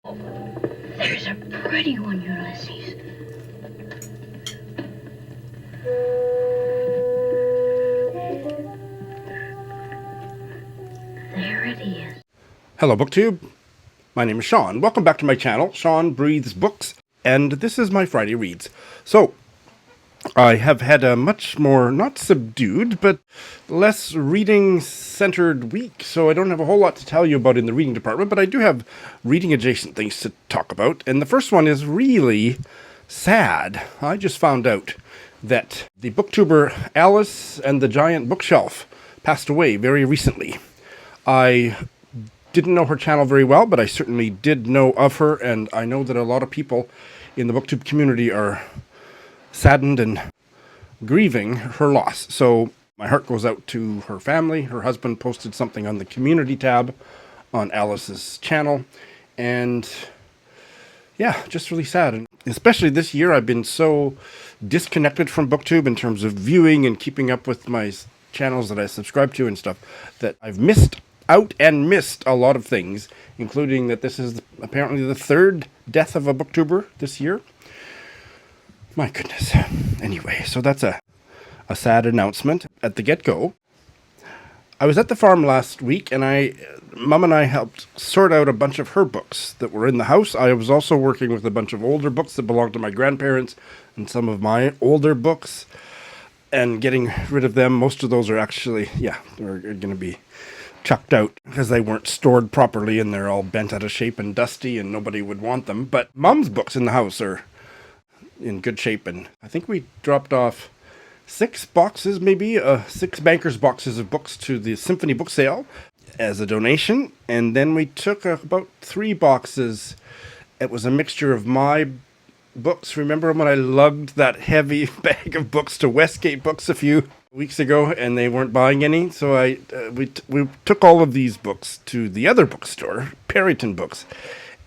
There's a pretty one, Ulysses. There it is. Hello, BookTube. My name is Shawn. Welcome back to my channel, Shawn Breathes Books, and this is my Friday Reads. So, I have had a much more, not subdued, but less reading-centered week, so I don't have a whole lot to tell you about in the reading department, but I do have reading-adjacent things to talk about, and the first one is really sad. I just found out that the booktuber Alice and the Giant Bookshelf passed away very recently. I didn't know her channel very well, but I certainly did know of her, and I know that a lot of people in the booktube community are saddened and grieving her loss. So my heart goes out to her family. Her husband posted something on the community tab on Alice's channel, and yeah, just really sad. And especially this year, I've been so disconnected from booktube in terms of viewing and keeping up with my channels that I subscribe to and stuff, that I've missed a lot of things, including that this is apparently the third death of a booktuber this year. My goodness. Anyway, so that's a sad announcement at the get-go. I was at the farm last week, and Mum and I helped sort out a bunch of her books that were in the house. I was also working with a bunch of older books that belonged to my grandparents and some of my older books, and getting rid of them. Most of those are actually, they're going to be chucked out because they weren't stored properly and they're all bent out of shape and dusty and nobody would want them. But Mum's books in the house are in good shape, and I think we dropped off 6 boxes, maybe 6 bankers boxes of books to the Symphony book sale as a donation, and then we took about 3 boxes. It was a mixture of my books. Remember when I lugged that heavy bag of books to Westgate Books a few weeks ago and they weren't buying any? So we took all of these books to the other bookstore, Perryton Books,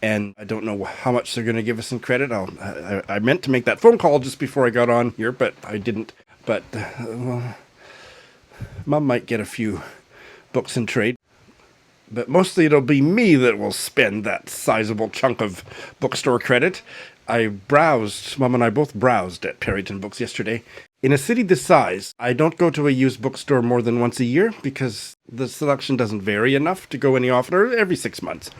and I don't know how much they're going to give us in credit. I meant to make that phone call just before I got on here, but I didn't. But well, Mum might get a few books in trade, but mostly it'll be me that will spend that sizable chunk of bookstore credit. Mum and I both browsed at Perryton Books yesterday. In a city this size, I don't go to a used bookstore more than once a year because the selection doesn't vary enough to go any oftener, every 6 months.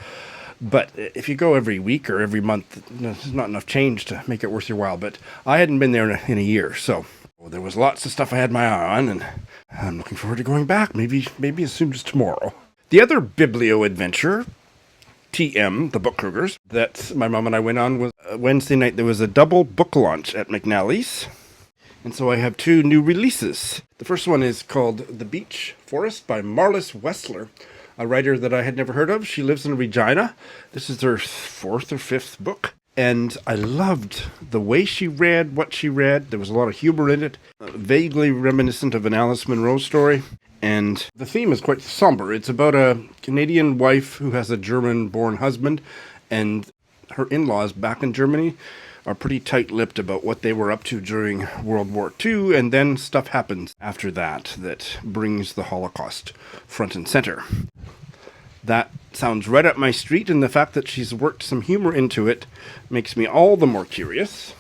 But if you go every week or every month, there's not enough change to make it worth your while. But I hadn't been there in a year, so there was lots of stuff I had my eye on, and I'm looking forward to going back, maybe as soon as tomorrow. The other biblio adventure, TM, the Book Krugers, that my mom and I went on was Wednesday night. There was a double book launch at McNally's, and so I have 2 new releases. The first one is called The Beech Forest by Marlis Wesseler, a writer that I had never heard of. She lives in Regina. This is her 4th or 5th book, and I loved the way she read, what she read. There was a lot of humor in it, vaguely reminiscent of an Alice Munro story. And the theme is quite somber. It's about a Canadian wife who has a German-born husband, and her in-laws back in Germany are pretty tight-lipped about what they were up to during World War II, and then stuff happens after that brings the Holocaust front and center. That sounds right up my street, and the fact that she's worked some humor into it makes me all the more curious.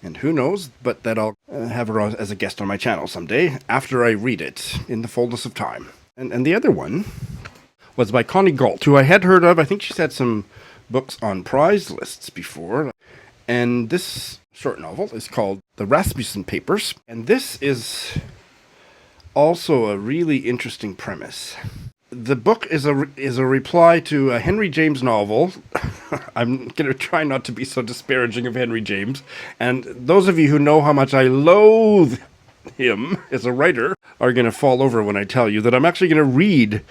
And who knows, but that I'll have her as a guest on my channel someday, after I read it, in the fullness of time. And the other one was by Connie Gault, who I had heard of. I think she's had some books on prize lists before. And this short novel is called The Rasmussen Papers. And this is also a really interesting premise. The book is a reply to a Henry James novel. I'm going to try not to be so disparaging of Henry James. And those of you who know how much I loathe him as a writer are going to fall over when I tell you that I'm actually going to read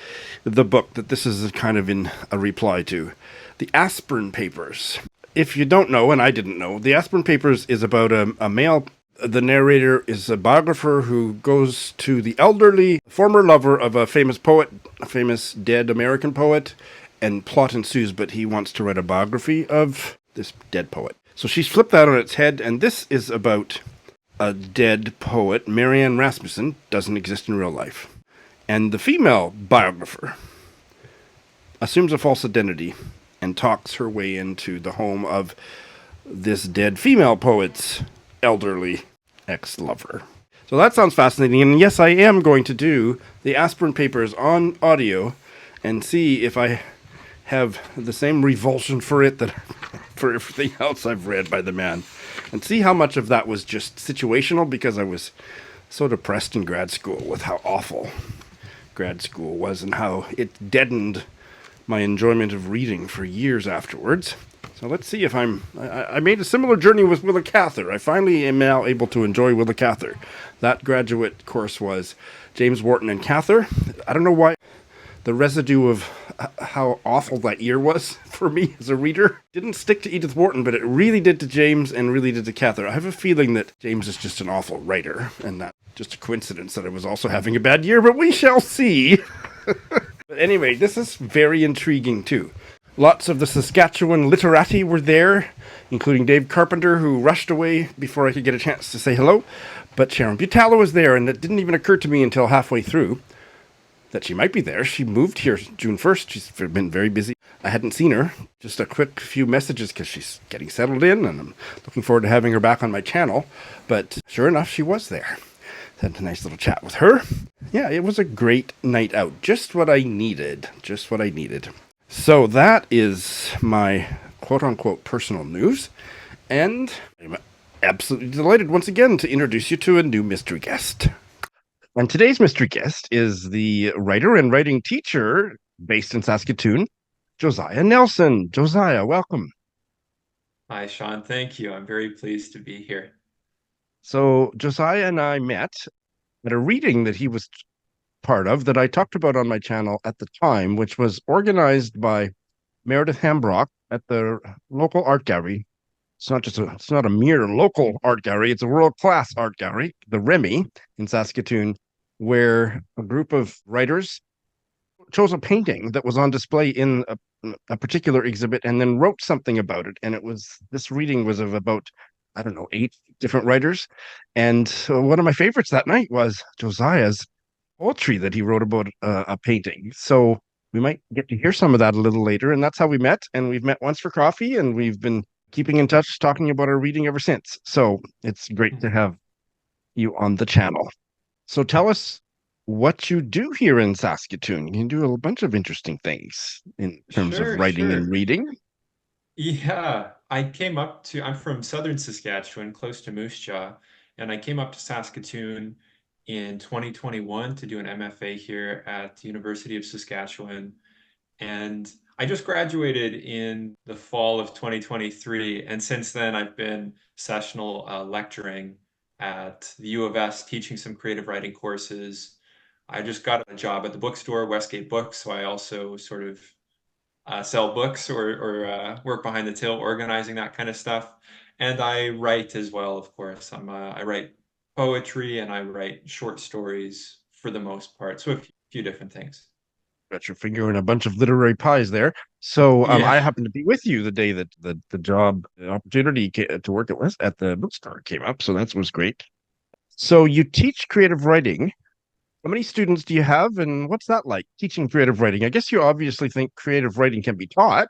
the book that this is kind of in a reply to. The Aspern Papers. If you don't know, and I didn't know, the Aspern Papers is about a male. The narrator is a biographer who goes to the elderly former lover of a famous poet, a famous dead American poet, and plot ensues, but he wants to write a biography of this dead poet. So she's flipped that on its head, and this is about a dead poet. Marianne Rasmussen doesn't exist in real life. And the female biographer assumes a false identity and talks her way into the home of this dead female poet's elderly ex-lover. So that sounds fascinating, and yes, I am going to do the Aspern papers on audio and see if I have the same revulsion for it that for everything else I've read by the man, and see how much of that was just situational, because I was so depressed in grad school with how awful grad school was and how it deadened my enjoyment of reading for years afterwards. So let's see if I made a similar journey with Willa Cather. I finally am now able to enjoy Willa Cather. That graduate course was James Wharton and Cather. I don't know why the residue of how awful that year was for me as a reader didn't stick to Edith Wharton, but it really did to James and really did to Cather. I have a feeling that James is just an awful writer, and that's just a coincidence that I was also having a bad year, but we shall see. But anyway, this is very intriguing too. Lots of the Saskatchewan literati were there, including Dave Carpenter, who rushed away before I could get a chance to say hello. But Sharon Butala was there, and it didn't even occur to me until halfway through that she might be there. She moved here June 1st. She's been very busy. I hadn't seen her. Just a quick few messages because she's getting settled in, and I'm looking forward to having her back on my channel. But sure enough, she was there. Had a nice little chat with her. Yeah, it was a great night out. Just what I needed. Just what I needed. So that is my quote-unquote personal news. And I'm absolutely delighted once again to introduce you to a new mystery guest. And today's mystery guest is the writer and writing teacher based in Saskatoon, Josiah Nelson. Josiah, welcome. Hi, Shawn. Thank you. I'm very pleased to be here. So Josiah and I met at a reading that he was part of that I talked about on my channel at the time, which was organized by Meredith Hambrock at the local art gallery. It's not a mere local art gallery. It's a world-class art gallery, the Remy in Saskatoon, where a group of writers chose a painting that was on display in a particular exhibit and then wrote something about it. And this reading was of about, I don't know, 8 different writers. And one of my favorites that night was Josiah's poetry that he wrote about a painting. So we might get to hear some of that a little later. And that's how we met. And we've met once for coffee, and we've been keeping in touch, talking about our reading ever since. So it's great to have you on the channel. So tell us what you do here in Saskatoon. You do a bunch of interesting things in terms of writing and reading. Yeah, I'm from southern Saskatchewan, close to Moose Jaw, and I came up to Saskatoon in 2021 to do an MFA here at the University of Saskatchewan. And I just graduated in the fall of 2023. And since then, I've been sessional lecturing at the U of S, teaching some creative writing courses. I just got a job at the bookstore, Westgate Books. So I also sort of sell books or work behind the till, organizing that kind of stuff. And I write as well, of course. I write poetry and I write short stories for the most part. So a few different things. Got your finger in a bunch of literary pies there. So Yeah. I happened to be with you the day that the opportunity to work at the bookstore came up. So that was great. So you teach creative writing. How many students do you have, and what's that like, teaching creative writing? I guess you obviously think creative writing can be taught.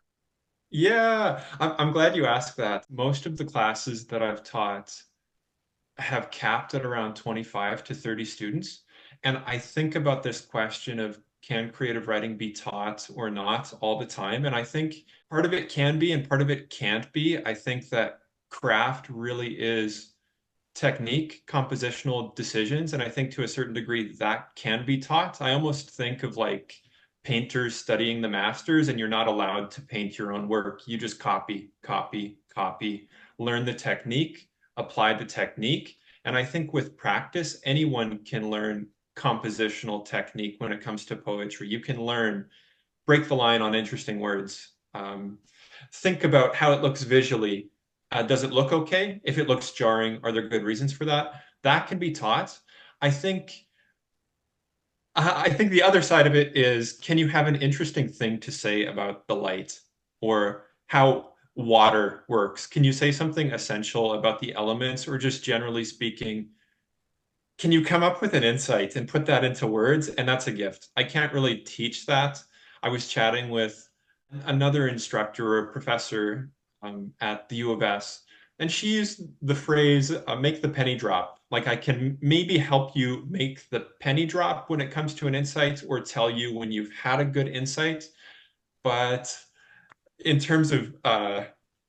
Yeah, I'm glad you asked that. Most of the classes that I've taught have capped at around 25 to 30 students. And I think about this question of can creative writing be taught or not all the time? And I think part of it can be and part of it can't be. I think that craft really is technique, compositional decisions, and I think to a certain degree that can be taught. I almost think of like painters studying the masters, and you're not allowed to paint your own work. You just copy, copy, copy, learn the technique, apply the technique. And I think with practice, anyone can learn compositional technique when it comes to poetry. You can learn, break the line on interesting words. Think about how it looks visually. Does it look okay? If it looks jarring, are there good reasons for that? That can be taught. I think I think the other side of it is, can you have an interesting thing to say about the light or how water works? Can you say something essential about the elements, or just generally speaking, can you come up with an insight and put that into words? And that's a gift. I can't really teach that. I was chatting with Another instructor or professor at the U of S, and she used the phrase make the penny drop. Like, I can maybe help you make the penny drop when it comes to an insight, or tell you when you've had a good insight. But in terms of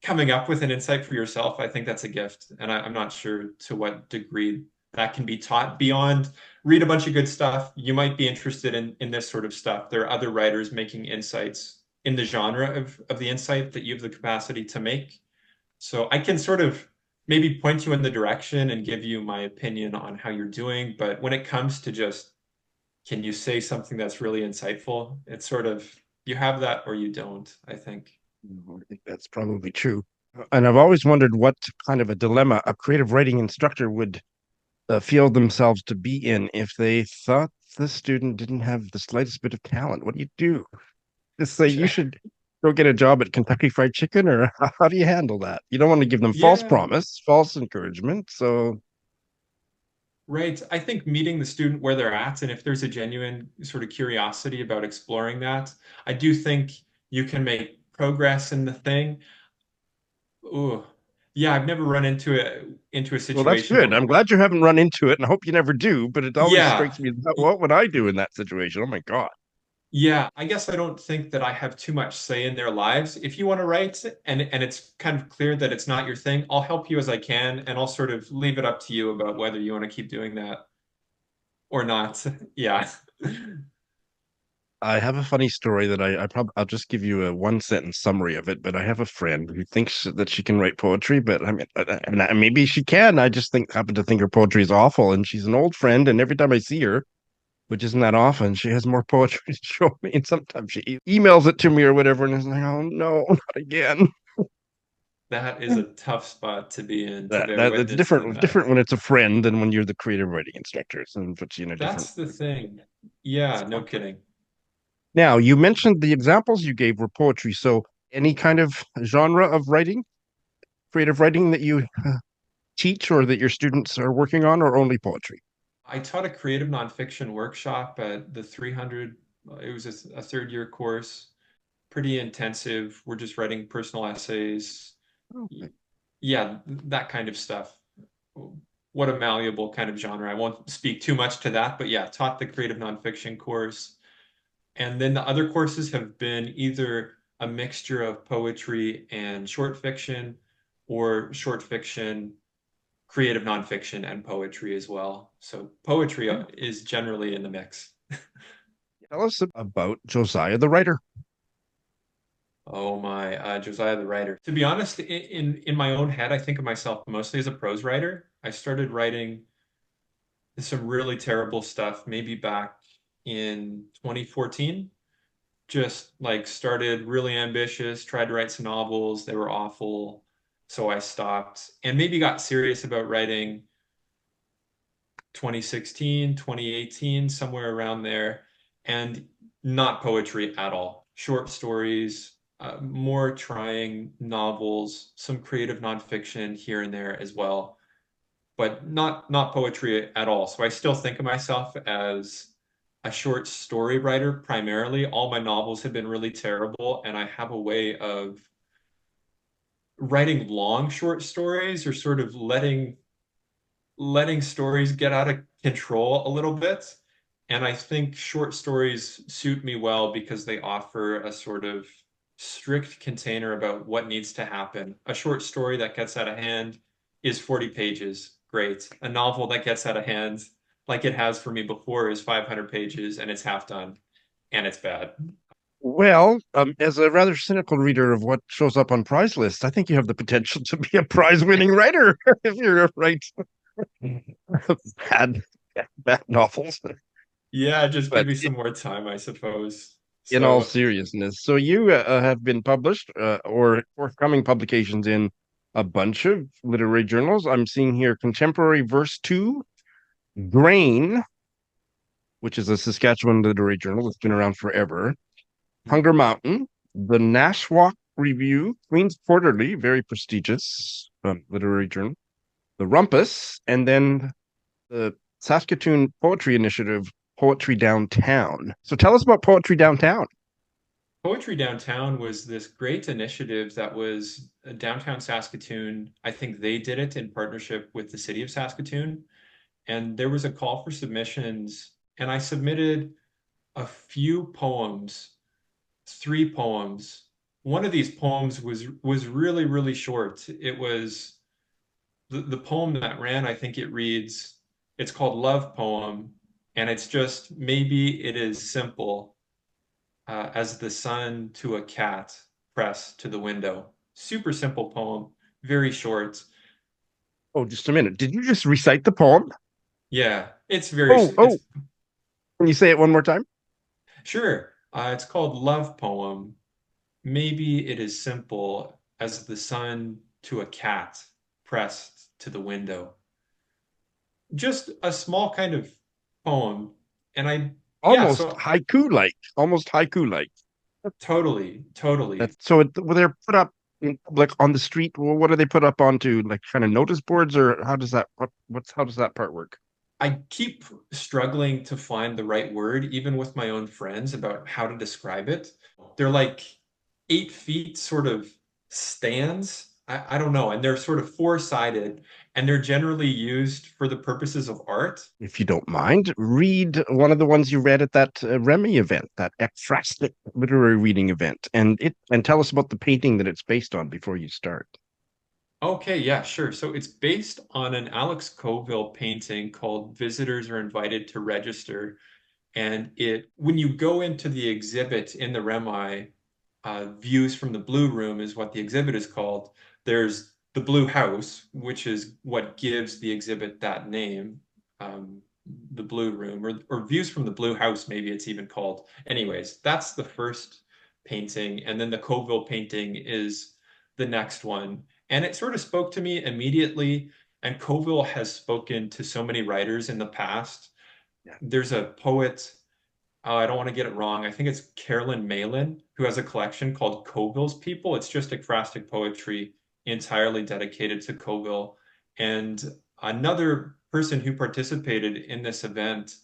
coming up with an insight for yourself, I think that's a gift. And I'm not sure to what degree that can be taught beyond read a bunch of good stuff. You might be interested in this sort of stuff. There are other writers making insights in the genre of the insight that you have the capacity to make. So I can sort of maybe point you in the direction and give you my opinion on how you're doing. But when it comes to just, can you say something that's really insightful? It's sort of, you have that or you don't, I think. I think that's probably true. And I've always wondered what kind of a dilemma a creative writing instructor would feel themselves to be in if they thought the student didn't have the slightest bit of talent. What do you do? Just say you should go get a job at Kentucky Fried Chicken, or how do you handle that? You don't want to give them false Yeah, promise, false encouragement. So right. I think meeting the student where they're at, and if there's a genuine sort of curiosity about exploring that, I do think you can make progress in the thing. Ooh, yeah, I've never run into a well, that's situation good. where, I'm glad you haven't run into it, and I hope you never do. But it always yeah, strikes me, what would I do in that situation? Oh my God. yeah, I guess I don't think that I have too much say in their lives. If you want to write and it's kind of clear that it's not your thing, I'll help you as I can, and I'll sort of leave it up to you about whether you want to keep doing that or not. Yeah. I have a funny story that I'll just give you a one sentence summary of it. But I have a friend who thinks that she can write poetry, but I mean, maybe she can. I just happen to think her poetry is awful, and she's an old friend. And every time I see her, which isn't that often, she has more poetry to show me. And sometimes she emails it to me or whatever, and it's like, oh no, not again. That is a tough spot to be in, to That bear that that's witness to different that. when it's a friend than when you're the creative writing instructor, and puts you in a different That's the thing. Yeah, no spot. kidding. Now, you mentioned the examples you gave were poetry. So, any kind of genre of writing, creative writing that you teach or that your students are working on, or only poetry? I taught a creative nonfiction workshop at the 300. It was a third year course, pretty intensive. We're just writing personal essays. Okay. Yeah, that kind of stuff. What a malleable kind of genre. I won't speak too much to that, but yeah, taught the creative nonfiction course. And then the other courses have been either a mixture of poetry and short fiction, or short fiction, creative nonfiction, and poetry as well. So poetry is generally in the mix. Tell us about Josiah the writer. Oh my, Josiah the writer. To be honest, in my own head, I think of myself mostly as a prose writer. I started writing some really terrible stuff maybe back in 2014. Just like started really ambitious, tried to write some novels, they were awful, so I stopped. And maybe got serious about writing 2016, 2018, somewhere around there, and not poetry at all. Short stories, more trying novels, some creative nonfiction here and there as well, but not poetry at all. So I still think of myself as a short story writer primarily. All my novels have been really terrible, and I have a way of writing long short stories, or sort of letting stories get out of control a little bit. And I think short stories suit me well because they offer a sort of strict container about what needs to happen. A short story that gets out of hand is 40 pages. Great. A novel that gets out of hand, like it has for me before, is 500 pages and it's half done and it's bad. Well, as a rather cynical reader of what shows up on prize lists, I think you have the potential to be a prize-winning writer if you're right. bad, bad novels. Yeah, just give But me some more time, I suppose. in all So, seriousness, so you have been published or forthcoming publications in a bunch of literary journals. I'm seeing here Contemporary Verse 2, Grain, which is a Saskatchewan literary journal that's been around forever, Hunger Mountain, the Nashwauk Review, Queen's Quarterly, very prestigious literary journal, the Rumpus, and then the Saskatoon Poetry Initiative, Poetry Downtown. So tell us about Poetry Downtown. Poetry Downtown was this great initiative that was downtown Saskatoon. I think they did it in partnership with the city of Saskatoon. And there was a call for submissions, and I submitted a few poems, three poems. One of these poems was really, really short. It was the poem that ran, I think it reads, it's called Love Poem, and it's just maybe it is simple as the sun to a cat pressed to the window. Super simple poem, very short. Oh, just a minute. Did you just recite the poem? Yeah, it's very, Oh, it's oh, can you say it one more time? sure. It's called Love Poem. Maybe it is simple as the sun to a cat pressed to the window. Just a small kind of poem. And yeah, Almost so haiku like, almost haiku like. totally, totally. That's so well, they're put up in public on the street. Well, what do they put up onto like kind of notice boards, or how does that what's how does that part work? I keep struggling to find the right word, even with my own friends, about how to describe it. They're like 8 feet sort of stands. I don't know. And they're sort of four-sided, and they're generally used for the purposes of art. If you don't mind, read one of the ones you read at that Remy event, that ekphrastic literary reading event, and tell us about the painting that it's based on before you start. Okay, yeah, sure. So it's based on an Alex Colville painting called Visitors Are Invited to Register. And when you go into the exhibit in the Remi, Views from the Blue Room is what the exhibit is called. There's the Blue House, which is what gives the exhibit that name, um, the Blue Room, or Views from the Blue House, maybe it's even called. Anyways, that's the first painting, and then the Colville painting is the next one. And it sort of spoke to me immediately. And Colville has spoken to so many writers in the past. Yeah. There's a poet, I don't want to get it wrong. I think it's Carolyn Malyon, who has a collection called Colville's People. It's just ekphrastic poetry entirely dedicated to Colville. And another person who participated in this event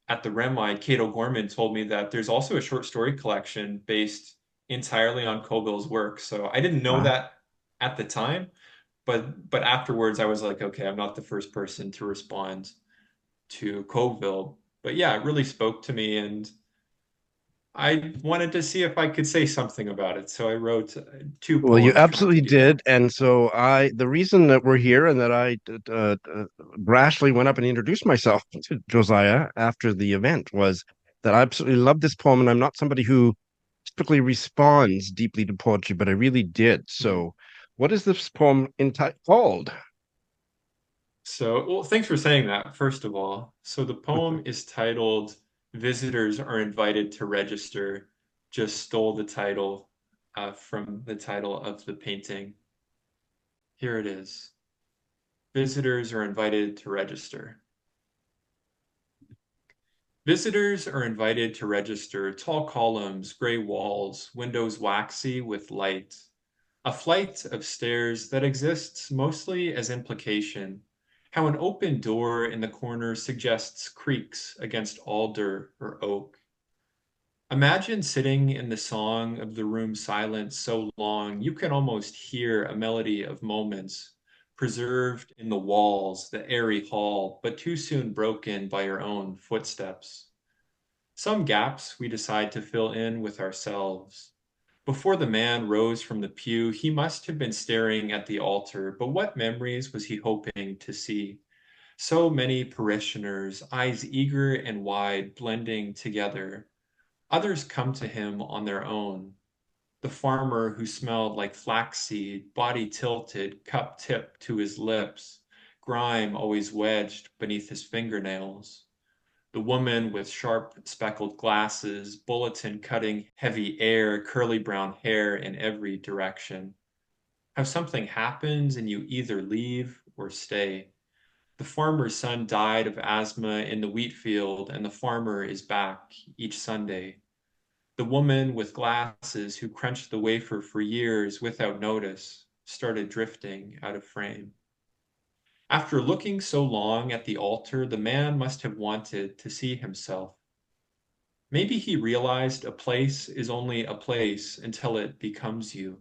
at the Remi, Kate O'Gorman, told me that there's also a short story collection based entirely on Colville's work. So I didn't know Wow. that at the time, but afterwards I was like, okay, I'm not the first person to respond to Colville. But yeah, it really spoke to me, and I wanted to see if I could say something about it. So I wrote two Well, you poems trying to absolutely do that. did, and so the reason that we're here and that I brashly went up and introduced myself to Josiah after the event was that I absolutely love this poem, and I'm not somebody who typically responds deeply to poetry, but I really did. Mhm. So, what is this poem called? So, well, thanks for saying that, first of all. So the poem is titled Visitors Are Invited to Register. Just stole the title from the title of the painting. Here it is. Visitors are invited to register. Visitors are invited to register tall columns, gray walls, windows waxy with light. A flight of stairs that exists mostly as implication. How an open door in the corner suggests creaks against alder or oak. Imagine sitting in the song of the room silence so long you can almost hear a melody of moments preserved in the walls, the airy hall, but too soon broken by your own footsteps. Some gaps we decide to fill in with ourselves. Before the man rose from the pew, he must have been staring at the altar, but what memories was he hoping to see? So many parishioners, eyes eager and wide, blending together. Others come to him on their own. The farmer who smelled like flaxseed, body tilted, cup tipped to his lips, grime always wedged beneath his fingernails. The woman with sharp speckled glasses, bulletin cutting heavy air, curly brown hair in every direction. How something happens and you either leave or stay. The farmer's son died of asthma in the wheat field, and the farmer is back each Sunday. The woman with glasses who crunched the wafer for years without notice started drifting out of frame. After looking so long at the altar, the man must have wanted to see himself. Maybe he realized a place is only a place until it becomes you.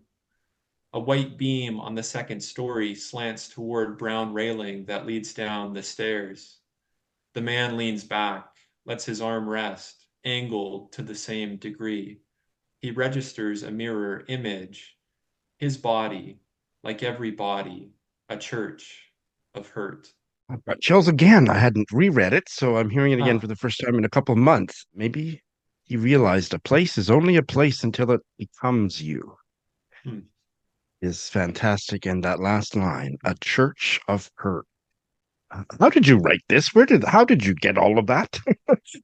A white beam on the second story slants toward brown railing that leads down the stairs. The man leans back, lets his arm rest, angled to the same degree. He registers a mirror image, his body, like every body, a church of hurt. I've got chills again. I hadn't reread it, so I'm hearing it again for Ah, the first time in a couple of months. Maybe he realized a place is only a place until it becomes you. hmm. Is fantastic. And that last line, a church of hurt. How did you write this? How did you get all of that?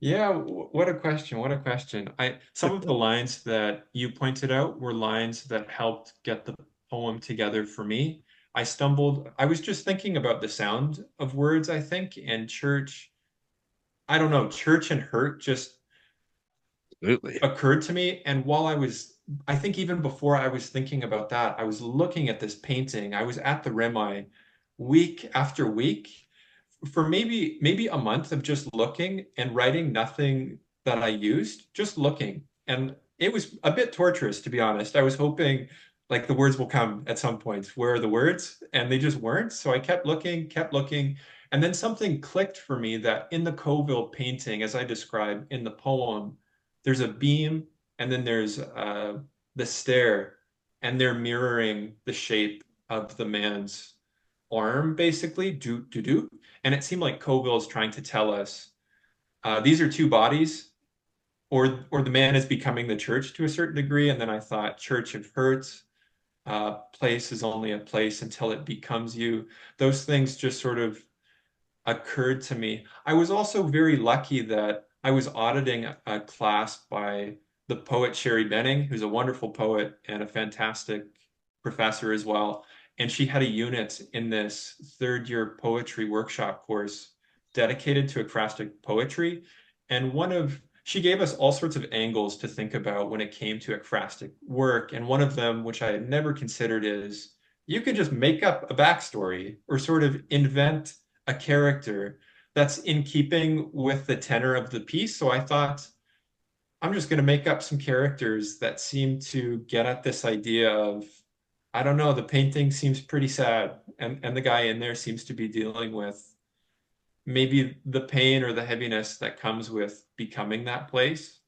Yeah, what a question. What a question. Some of the lines that you pointed out were lines that helped get the poem together for me. I was just thinking about the sound of words, I think, and church. I don't know, church and hurt just Absolutely. occurred to me. And I think even before I was thinking about that, I was looking at this painting. I was at the Remi week after week for maybe a month of just looking and writing nothing that I used, just looking. And it was a bit torturous, to be honest. I was hoping like the words will come at some point. Where are the words? And they just weren't. So I kept looking. And then something clicked for me that in the Colville painting, as I described in the poem, there's a beam and then there's the stair, and they're mirroring the shape of the man's arm, basically, do. And it seemed like Colville is trying to tell us these are two bodies, or the man is becoming the church to a certain degree. And then I thought, church of hurts, place is only a place until it becomes you. Those things just sort of occurred to me. I was also very lucky that I was auditing a class by the poet Sherry Benning, who's a wonderful poet and a fantastic professor as well. And she had a unit in this third year poetry workshop course dedicated to ekphrastic poetry. And she gave us all sorts of angles to think about when it came to ekphrastic work. And one of them, which I had never considered, is you can just make up a backstory or sort of invent a character that's in keeping with the tenor of the piece. So I thought, I'm just going to make up some characters that seem to get at this idea of, I don't know, the painting seems pretty sad, and the guy in there seems to be dealing with maybe the pain or the heaviness that comes with becoming that place.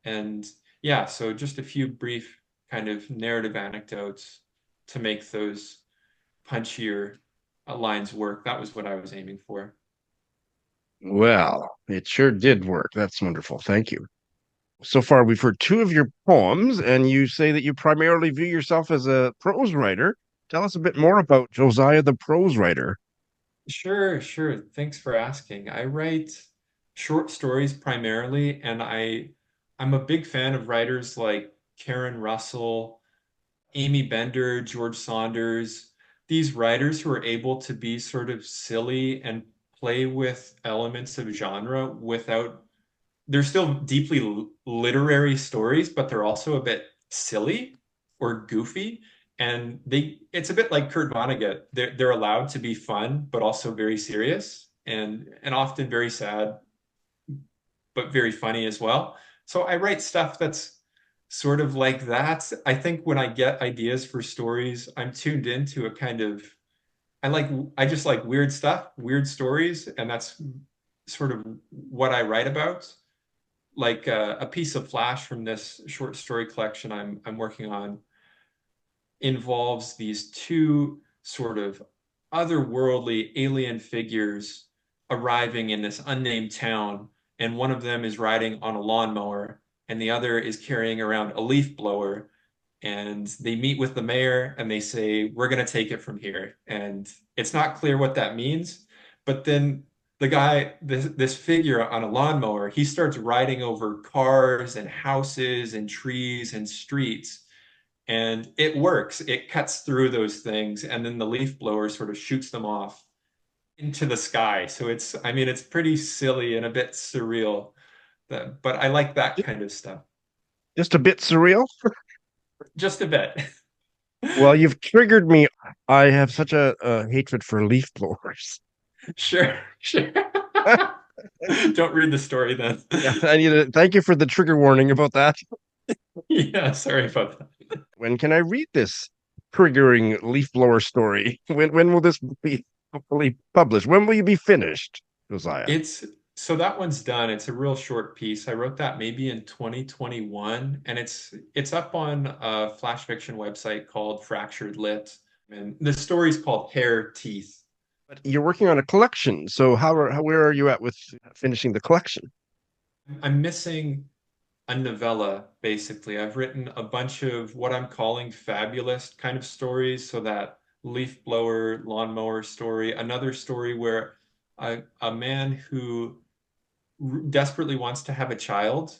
And yeah, so just a few brief kind of narrative anecdotes to make those punchier lines work. That was what I was aiming for. Well, it sure did work. That's wonderful. Thank you. So far, we've heard two of your poems, and you say that you primarily view yourself as a prose writer. Tell us a bit more about Josiah the prose writer. Sure, sure. Thanks for asking. I write short stories primarily, and I'm a big fan of writers like Karen Russell, Aimee Bender, George Saunders, these writers who are able to be sort of silly and play with elements of genre without, they're still deeply literary stories, but they're also a bit silly or goofy. And it's a bit like Kurt Vonnegut. They're allowed to be fun, but also very serious and often very sad, but very funny as well. So I write stuff that's sort of like that. I think when I get ideas for stories, I'm tuned into a kind of, I just like weird stuff, weird stories, and that's sort of what I write about. Like a piece of flash from this short story collection I'm working on involves these two sort of otherworldly alien figures arriving in this unnamed town, and one of them is riding on a lawnmower, and the other is carrying around a leaf blower. And they meet with the mayor and they say, "We're going to take it from here." And it's not clear what that means. But then this figure on a lawnmower, he starts riding over cars and houses and trees and streets, and it works. It cuts through those things, and then the leaf blower sort of shoots them off into the sky. So I mean, it's pretty silly and a bit surreal, but I like that kind of stuff. Just a bit surreal. Just a bit. Well, you've triggered me. I have such a hatred for leaf blowers. Sure, sure. Don't read the story then. Yeah, I need to thank you for the trigger warning about that. Yeah, sorry about that. When can I read this triggering leaf blower story? When will this be hopefully published? When will you be finished, Josiah? It's so that one's done. It's a real short piece. I wrote that maybe in 2021, and it's up on a flash fiction website called Fractured Lit, and the story's called Hair Teeth. But you're working on a collection, so where are you at with finishing the collection? I'm missing a novella, basically. I've written a bunch of what I'm calling fabulous kind of stories, so that leaf blower, lawnmower story, another story where a man who desperately wants to have a child,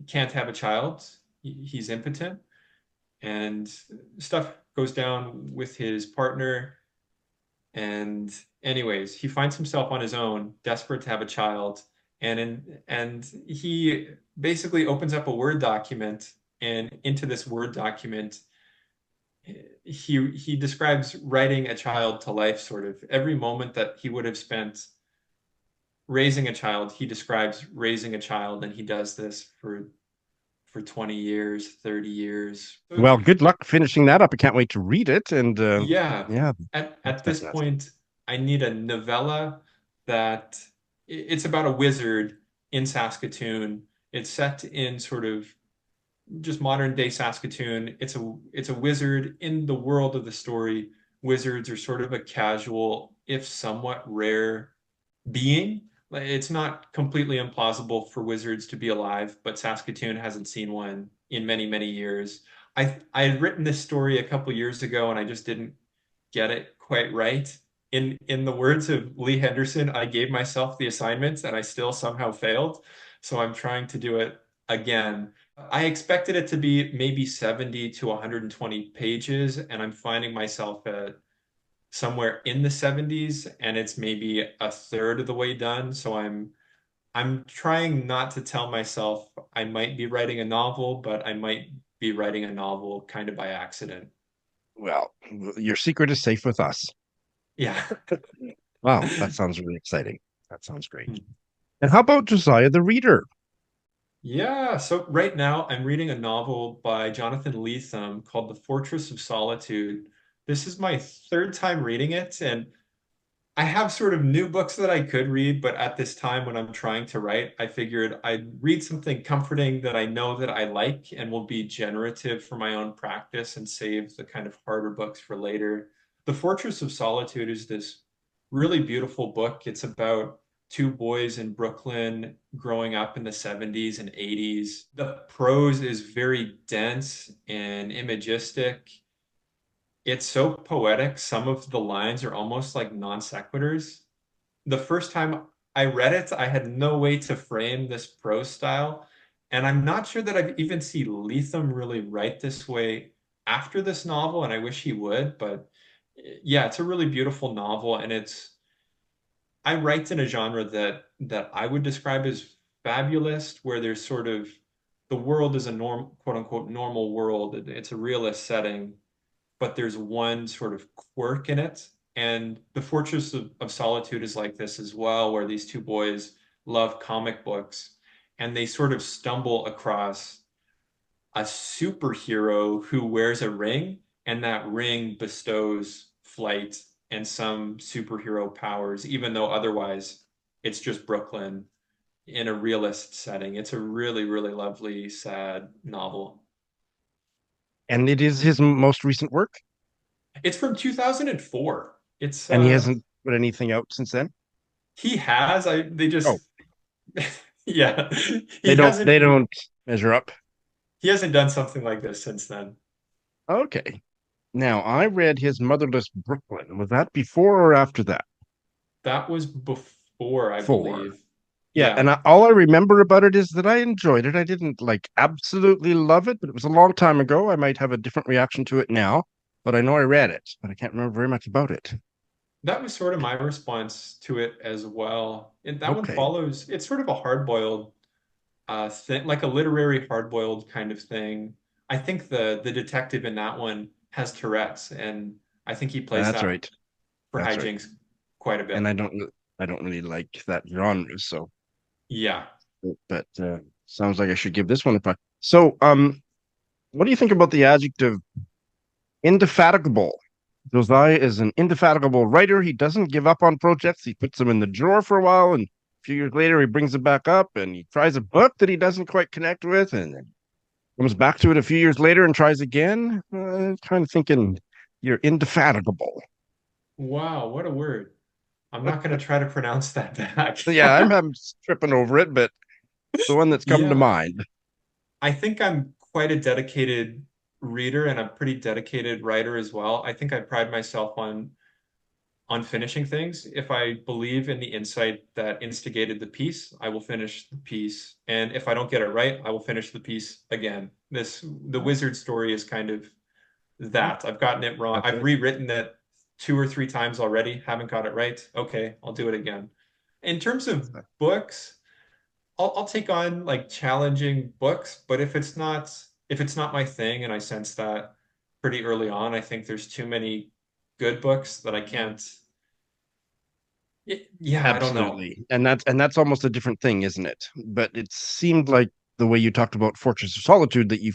can't have a child. He's impotent, and stuff goes down with his partner. And anyways, he finds himself on his own, desperate to have a child, and he basically opens up a Word document, and into this Word document, he describes writing a child to life, sort of every moment that he would have spent raising a child. He describes raising a child, and he does this for 20 years, 30 years. So, Well, good luck finishing that up. I can't wait to read it. And yeah, yeah, that's at this fantastic. point, I need a novella that it's about a wizard in Saskatoon. It's set in sort of just modern day Saskatoon. It's a wizard in the world of the story. Wizards are sort of a casual, if somewhat rare being. Like, it's not completely implausible for wizards to be alive, but Saskatoon hasn't seen one in many, many years. I had written this story a couple years ago, and I just didn't get it quite right. In the words of Lee Henderson, I gave myself the assignments and I still somehow failed. So I'm trying to do it again. I expected it to be maybe 70 to 120 pages, and I'm finding myself at somewhere in the 70s, and it's maybe a third of the way done. So I'm trying not to tell myself I might be writing a novel, but I might be writing a novel kind of by accident. Well, your secret is safe with us. Yeah. Wow, that sounds really exciting. That sounds great. And how about Josiah the Reader? Yeah, so right now I'm reading a novel by Jonathan Lethem called The Fortress of Solitude. This is my third time reading it, and I have sort of new books that I could read, but at this time when I'm trying to write, I figured I'd read something comforting that I know that I like and will be generative for my own practice, and save the kind of harder books for later. The Fortress of Solitude is this really beautiful book. It's about two boys in Brooklyn growing up in the 70s and 80s. The prose is very dense and imagistic. It's so poetic. Some of the lines are almost like non sequiturs. The first time I read it, I had no way to frame this prose style. And I'm not sure that I've even seen Lethem really write this way after this novel, and I wish he would. But yeah, it's a really beautiful novel, and I write in a genre that I would describe as fabulist, where there's sort of the world is a quote unquote normal world. It's a realist setting, but there's one sort of quirk in it. And The Fortress of Solitude is like this as well, where these two boys love comic books, and they sort of stumble across a superhero who wears a ring, and that ring bestows flight and some superhero powers, even though otherwise it's just Brooklyn in a realist setting. It's a really, really lovely, sad novel. And it is his most recent work, It's from 2004. It's and he hasn't put anything out since then. he has I they Oh, just yeah, they don't measure up. he hasn't done something like this since then. Okay. Now, I read his Motherless Brooklyn. Was that before or after that? That was before, I Four. believe. Yeah, Yeah. and all I remember about it is that I enjoyed it. I didn't like absolutely love it, but it was a long time ago. I might have a different reaction to it now, but I know I read it, but I can't remember very much about it. That was sort of my response to it as well. And that one Okay, follows, it's sort of a hard-boiled thing, like a literary hard-boiled kind of thing. I think the detective in that one has Tourette's, and I think he plays that's that right. for That's right. hijinks quite a And bit. I don't. I don't really like that genre, so Yeah. but sounds like I should give this one a try. So, what do you think about the adjective indefatigable? Josiah is an indefatigable writer. He doesn't give up on projects. He puts them in the drawer for a while, and a few years later, he brings it back up and he tries a book that he doesn't quite connect with, and then comes back to it a few years later and tries again. Kind of thinking you're indefatigable. Wow, what a word. I'm not going to try to pronounce that back. Yeah, I'm tripping over it, but the one that's come to Yeah. mind. I think I'm quite a dedicated reader and a pretty dedicated writer as well. I think I pride myself on finishing things. If I believe in the insight that instigated the piece, I will finish the piece. And if I don't get it right, I will finish the piece again. The wizard story is kind of that. I've gotten it wrong. I've Okay. rewritten it 2 or 3 times already, haven't got it right. Okay, I'll do it again. In terms of books, I'll take on like challenging books, but if it's not my thing, and I sense that pretty early on, I think there's too many good books that I can't. Yeah, I don't know. Absolutely. And that's almost a different thing, isn't it? But it seemed like the way you talked about Fortress of Solitude that you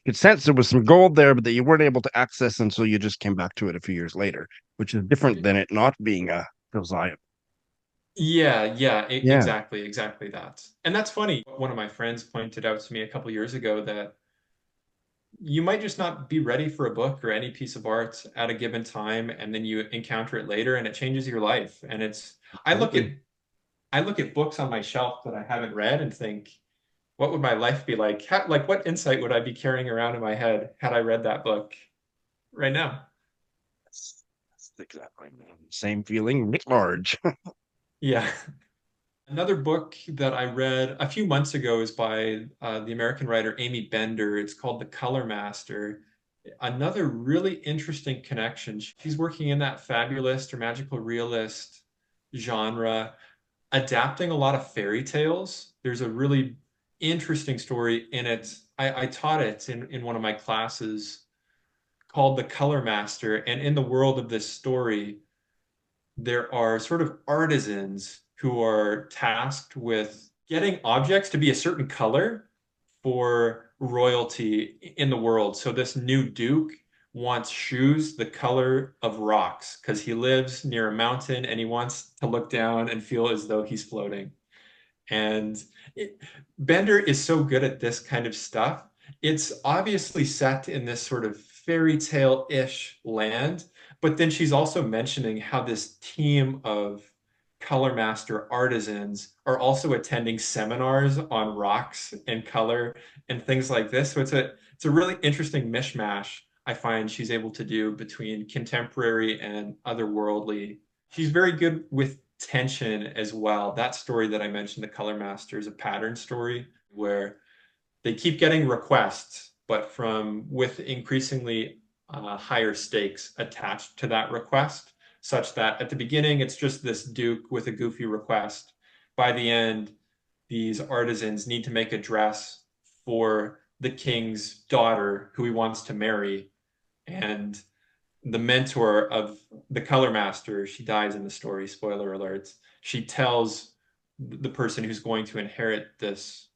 could sense there was some gold there, but that you weren't able to access until you just came back to it a few years later, which is different than it not being a Josiah. Yeah, yeah, Yeah. exactly that. And that's funny. One of my friends pointed out to me a couple years ago that you might just not be ready for a book or any piece of art at a given time, and then you encounter it later and it changes your life. And I look at Absolutely. I look at books on my shelf that I haven't read and think, what would my life be like? Like, what insight would I be carrying around in my head had I read that book right now? That's exactly the same feeling writ large. Yeah. Another book that I read a few months ago is by the American writer Aimee Bender. It's called The Color Master. Another really interesting connection. She's working in that fabulist or magical realist genre, adapting a lot of fairy tales. There's a really interesting story in it. I taught it in one of my classes called The Color Master. And in the world of this story, there are sort of artisans who are tasked with getting objects to be a certain color for royalty in the world. So this new duke wants shoes the color of rocks because he lives near a mountain and he wants to look down and feel as though he's floating. And it, Bender is so good at this kind of stuff. It's obviously set in this sort of fairy tale-ish land, but then she's also mentioning how this team of color master artisans are also attending seminars on rocks and color and things like this. So it's a really interesting mishmash I find she's able to do between contemporary and otherworldly. She's very good with tension as well. That story that I mentioned, The Color Master, is a pattern story where they keep getting requests, but from with increasingly higher stakes attached to that request, such that at the beginning it's just this duke with a goofy request. By the end, these artisans need to make a dress for the king's daughter who he wants to marry, and the mentor of the color master, she dies in the story, spoiler alerts. She tells the person who's going to inherit this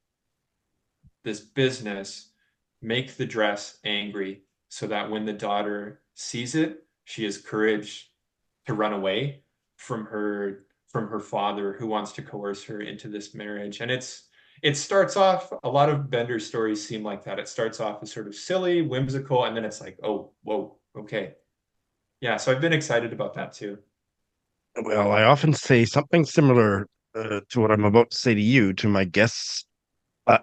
business, make the dress angry so that when the daughter sees it, she has courage to run away from her father who wants to coerce her into this marriage. And it starts off, a lot of Bender's stories seem like that. It starts off as sort of silly, whimsical, and then it's like, oh, whoa, okay. Yeah, so I've been excited about that too. Well, I often say something similar to what I'm about to say to you, to my guests.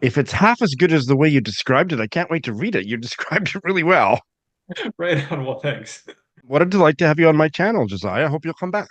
If it's half as good as the way you described it, I can't wait to read it. You described it really well. Right on. Well, thanks. What a delight to have you on my channel, Josiah. I hope you'll come back.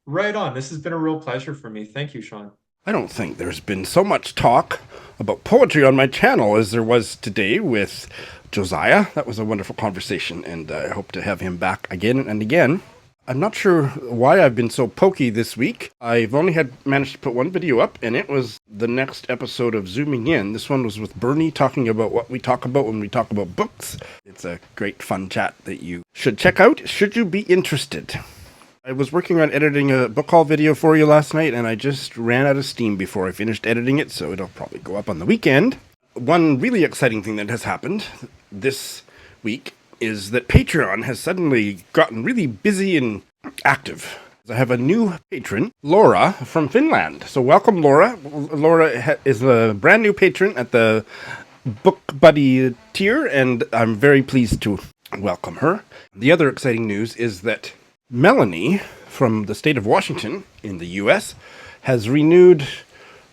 Right on. This has been a real pleasure for me. Thank you, Shawn. I don't think there's been so much talk about poetry on my channel as there was today with Josiah. That was a wonderful conversation, and I hope to have him back again and again. I'm not sure why I've been so pokey this week. I've only managed to put one video up, and it was the next episode of Zooming In. This one was with Bernie talking about what we talk about when we talk about books. It's a great fun chat that you should check out should you be interested. I was working on editing a book haul video for you last night, and I just ran out of steam before I finished editing it, so it'll probably go up on the weekend. One really exciting thing that has happened this week is that Patreon has suddenly gotten really busy and active. I have a new patron, Laura, from Finland. So welcome, Laura. Laura is a brand new patron at the Book Buddy tier, and I'm very pleased to welcome her. The other exciting news is that Melanie from the state of Washington in the U.S. has renewed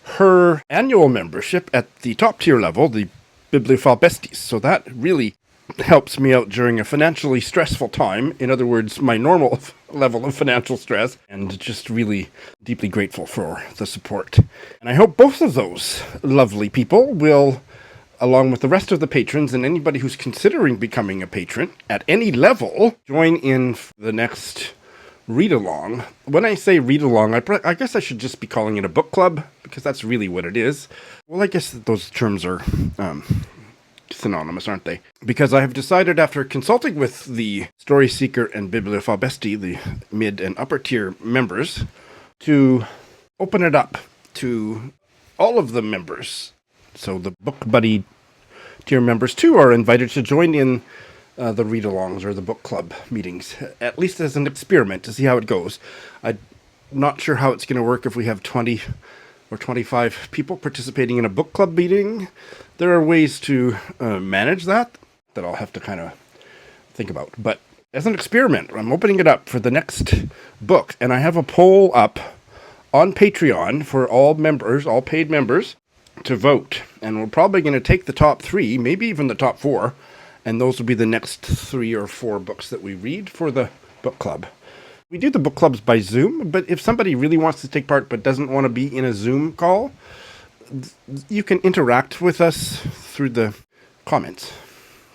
her annual membership at the top tier level, the Bibliophile Besties. So that really helps me out during a financially stressful time. In other words, my normal level of financial stress, and just really deeply grateful for the support. And I hope both of those lovely people will, along with the rest of the patrons and anybody who's considering becoming a patron at any level, join in the next read-along. When I say read-along, I guess I should just be calling it a book club, because that's really what it is. Well, I guess those terms are synonymous, aren't they? Because I have decided, after consulting with the Story Seeker and Bibliophile Bestie, the mid and upper tier members, to open it up to all of the members. So the Book Buddy tier members, too, are invited to join in the read-alongs or the book club meetings, at least as an experiment to see how it goes. I'm not sure how it's going to work if we have 20 or 25 people participating in a book club meeting. There are ways to manage that I'll have to kind of think about. But as an experiment, I'm opening it up for the next book, and I have a poll up on Patreon for all members, all paid members, to vote. And we're probably going to take the top 3, maybe even the top 4, and those will be the next 3 or 4 books that we read for the book club. We do the book clubs by Zoom, but if somebody really wants to take part but doesn't want to be in a Zoom call, you can interact with us through the comments.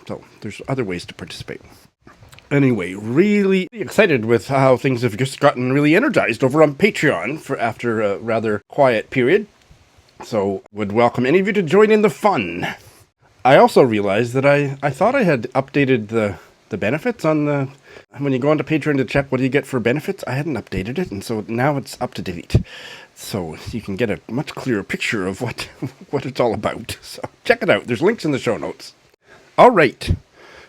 So there's other ways to participate. Anyway, really excited with how things have just gotten really energized over on Patreon after a rather quiet period. So would welcome any of you to join in the fun. I also realized that I thought I had updated the benefits on the... When you go onto Patreon to check what do you get for benefits, I hadn't updated it, and so now it's up to date. So you can get a much clearer picture of what it's all about. So check it out. There's links in the show notes. All right.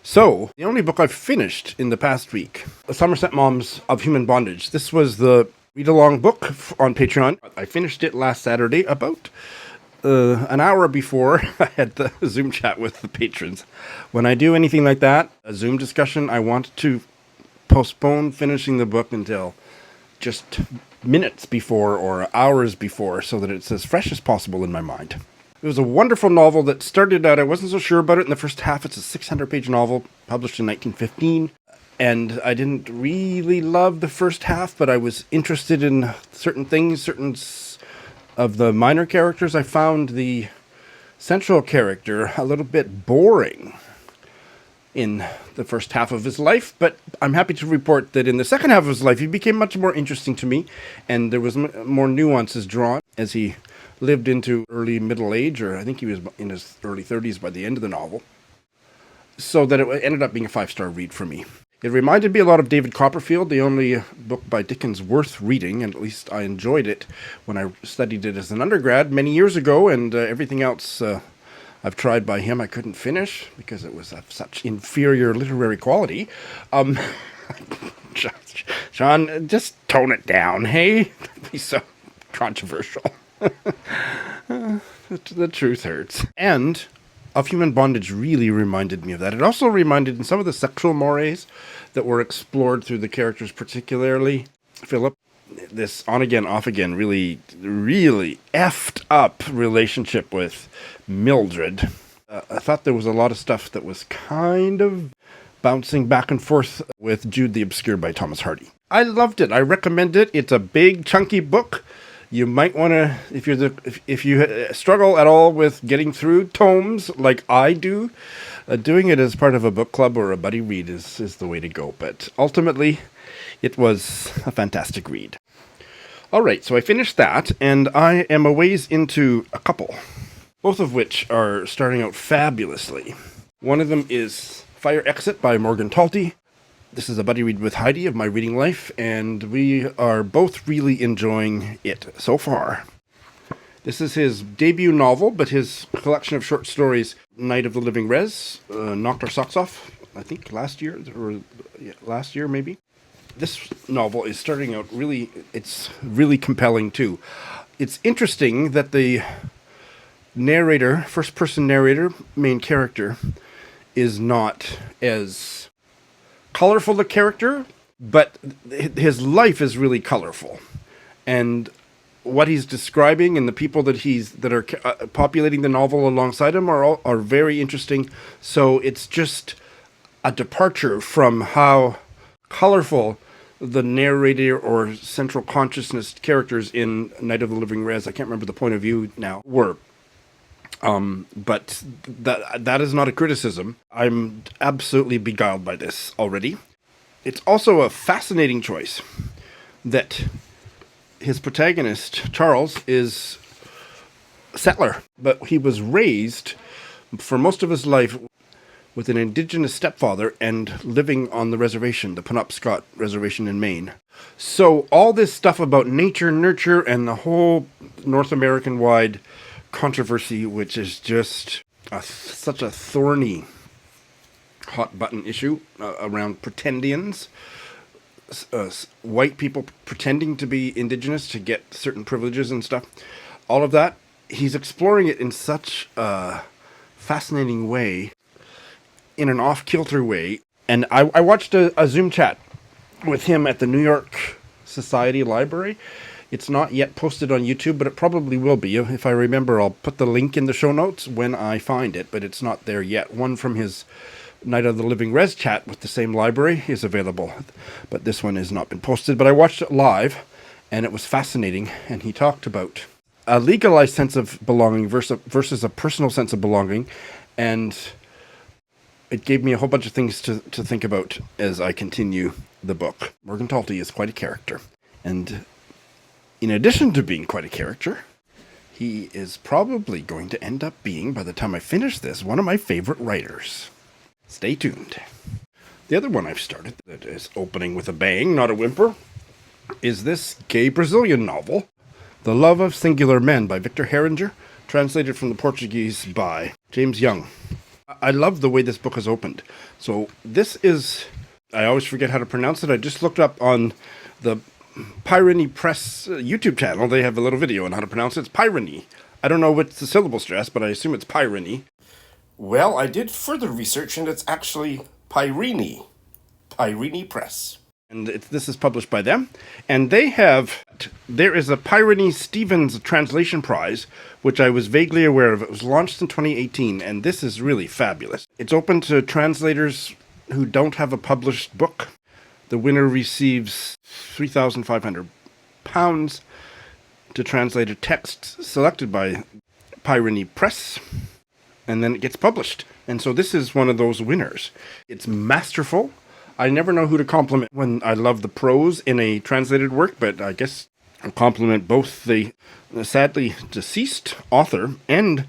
So the only book I've finished in the past week, The Somerset Moms of Human Bondage. This was the read-along book on Patreon. I finished it last Saturday, about an hour before I had the Zoom chat with the patrons. When I do anything like that, a Zoom discussion, I want to postpone finishing the book until just minutes before or hours before, so that it's as fresh as possible in my mind. It was a wonderful novel that started out, I wasn't so sure about it in the first half. It's a 600-page novel published in 1915. And I didn't really love the first half, but I was interested in certain things, certain of the minor characters. I found the central character a little bit boring in the first half of his life, but I'm happy to report that in the second half of his life, he became much more interesting to me, and there was more nuances drawn as he lived into early middle age, or I think he was in his early 30s by the end of the novel, so that it ended up being a 5-star read for me. It reminded me a lot of David Copperfield, the only book by Dickens worth reading, and at least I enjoyed it when I studied it as an undergrad many years ago, and everything else I've tried by him I couldn't finish because it was of such inferior literary quality. Shawn, just tone it down, hey? Don't be so controversial. The truth hurts. And Of Human Bondage really reminded me of that. It also reminded in some of the sexual mores that were explored through the characters, particularly Philip. This on-again, off-again, really, really effed up relationship with Mildred. I thought there was a lot of stuff that was kind of bouncing back and forth with Jude the Obscure by Thomas Hardy. I loved it. I recommend it. It's a big, chunky book. You might want to, if you struggle at all with getting through tomes like I do, doing it as part of a book club or a buddy read is the way to go. But ultimately, it was a fantastic read. All right, so I finished that, and I am a ways into a couple, both of which are starting out fabulously. One of them is Fire Exit by Morgan Talty. This is a buddy read with Heidi of My Reading Life, and we are both really enjoying it so far. This is his debut novel, but his collection of short stories, Night of the Living Res, knocked our socks off, I think last year maybe. This novel is starting out it's really compelling too. It's interesting that the narrator, first-person narrator, main character, is not as colorful a character, but his life is really colorful. And what he's describing and the people that are populating the novel alongside him are very interesting. So it's just a departure from how colorful the narrator or central consciousness characters in Night of the Living Res, I can't remember the point of view now, were. But that is not a criticism. I'm absolutely beguiled by this already. It's also a fascinating choice that his protagonist, Charles, is a settler, but he was raised for most of his life with an indigenous stepfather and living on the reservation, the Penobscot Reservation in Maine. So all this stuff about nature, nurture, and the whole North American-wide controversy, which is just such a thorny hot-button issue around pretendians, white people pretending to be indigenous to get certain privileges and stuff. All of that, he's exploring it in such a fascinating way, in an off-kilter way. And I watched a Zoom chat with him at the New York Society Library. It's not yet posted on YouTube, but it probably will be. If I remember, I'll put the link in the show notes when I find it, but it's not there yet. One from his Night of the Living Res chat with the same library is available, but this one has not been posted. But I watched it live, and it was fascinating, and he talked about a legalized sense of belonging versus a personal sense of belonging, and it gave me a whole bunch of things to think about as I continue the book. Morgan Talty is quite a character, and in addition to being quite a character, he is probably going to end up being, by the time I finish this, one of my favorite writers. Stay tuned. The other one I've started that is opening with a bang, not a whimper, is this gay Brazilian novel, The Love of Singular Men by Victor Heringer, translated from the Portuguese by James Young. I love the way this book is opened. So this is, I always forget how to pronounce it. I just looked up on the Pyrene Press YouTube channel. They have a little video on how to pronounce it. It's Pyrene. I don't know what's the syllable stress, but I assume it's Pyrene. Well, I did further research, and it's actually Pyrene. Pyrene Press. And this is published by them. And there is a Pyrene Stevens Translation Prize, which I was vaguely aware of. It was launched in 2018, and this is really fabulous. It's open to translators who don't have a published book. The winner receives £3,500 to translate a text selected by Pyrene Press, and then it gets published. And so this is one of those winners. It's masterful. I never know who to compliment when I love the prose in a translated work, but I guess I'll compliment both the sadly deceased author and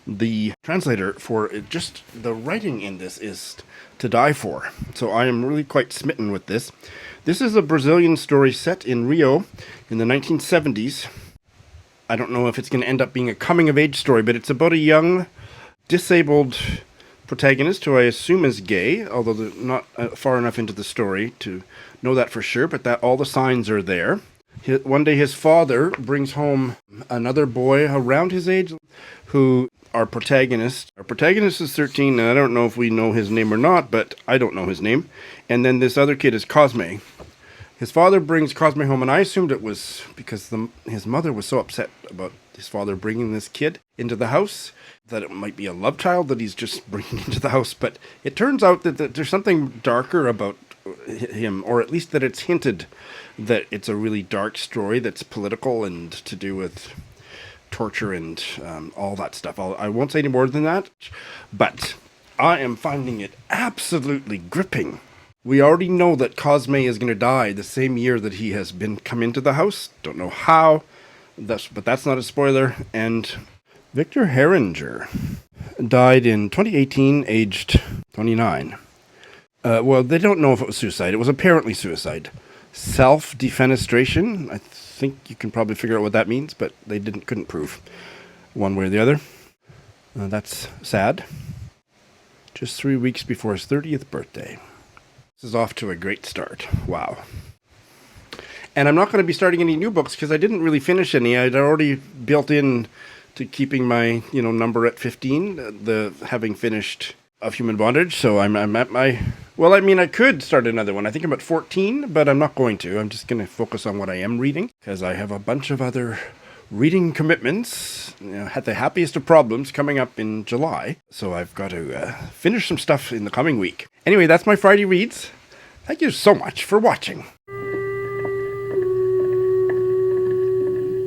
the translator for just the writing in this is to die for. So I am really quite smitten with this. This is a Brazilian story set in Rio in the 1970s. I don't know if it's going to end up being a coming-of-age story, but it's about a young, disabled protagonist who I assume is gay, although they're not far enough into the story to know that for sure, but that all the signs are there. One day his father brings home another boy around his age who our protagonist is 13, and I don't know if we know his name or not, but I don't know his name. And then this other kid is Cosme. His father brings Cosme home, and I assumed it was because his mother was so upset about his father bringing this kid into the house that it might be a love child that he's just bringing into the house. But it turns out that there's something darker about him, or at least that it's hinted that it's a really dark story that's political and to do with torture and all that stuff. I won't say any more than that, but I am finding it absolutely gripping. We already know that Cosme is going to die the same year that he has come into the house. Don't know how, but that's not a spoiler. And Victor Heringer died in 2018, aged 29. Well, they don't know if it was suicide. It was apparently suicide. Self-defenestration. I think you can probably figure out what that means, but they couldn't prove one way or the other. That's sad. Just 3 weeks before his 30th birthday. This is off to a great start. Wow. And I'm not going to be starting any new books because I didn't really finish any. I'd already built in to keeping my, number at 15, the having finished Of Human Bondage. So I'm at my... Well, I mean, I could start another one. I think I'm at 14, but I'm not going to. I'm just going to focus on what I am reading because I have a bunch of other reading commitments. Had the happiest of problems coming up in July. So I've got to finish some stuff in the coming week. Anyway, that's my Friday Reads. Thank you so much for watching.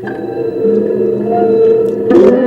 Thank you.